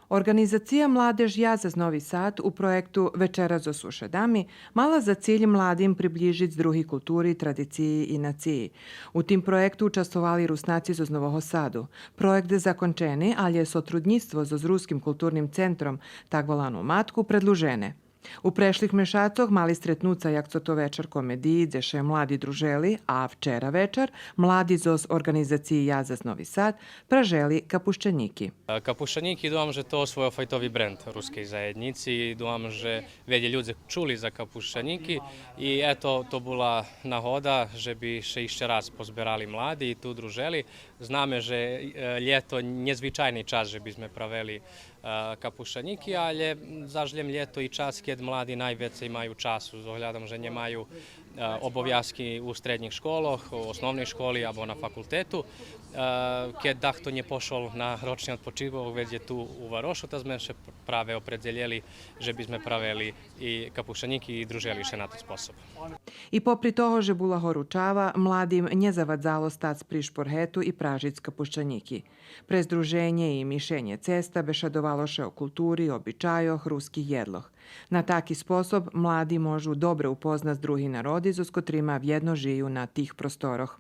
Organizacija Mladež Jazz Novi Sad u projektu Večera za sušedami mala za cilj mladim približiti drugi kulturi, tradiciji i naciji. U tim projektu učestvovali Rusnaci z Nového Sadu. Projekt zakončeni, ali je sotrudnictvo z Ruskim kulturnim centrom, tak volanu matku, predlužene. U prešlih mešacoh mali stretnuca jak co to večer komediji, gdje še mladi druželi, a včera večer mladi z organizaciji Jazz Novi Sad praželi kapuščaniki. Kapuščaніки, думам, že to свой файтовий бренд руської заєдніці. Думам, že веді люди чули за kapuščaніки. І to була нагода, щоб ще раз позбирали младі і тут дружили. Знаме, že літо незвичайний час, щоб ми провели kapuščaніки, але zažljem ljeto i čas kad mladi najveće imaju času, z ohľadom, že nemajú obowiązki u srednjih školách, u osnovnej školi alebo na fakultetu. Keď dahto nie pošol na ročni odpočívok, već je tu u Varošu, ta sme še prave opredjeljeli, že by sme pravili i kapuščaніки i družili še na to sposob. I popri toho, že bula horúčava, mladim nezavadzalo stac pri šporhetu i pražic kapuščaніки. Pre združenje i mišenje cesta bešadovalo še o kulturi, običajoh, ruskih jedloh. Na taki sposob mladi možu dobro upoznat drugi narodi, s kotrima vjedno žiju na tih prostoroh.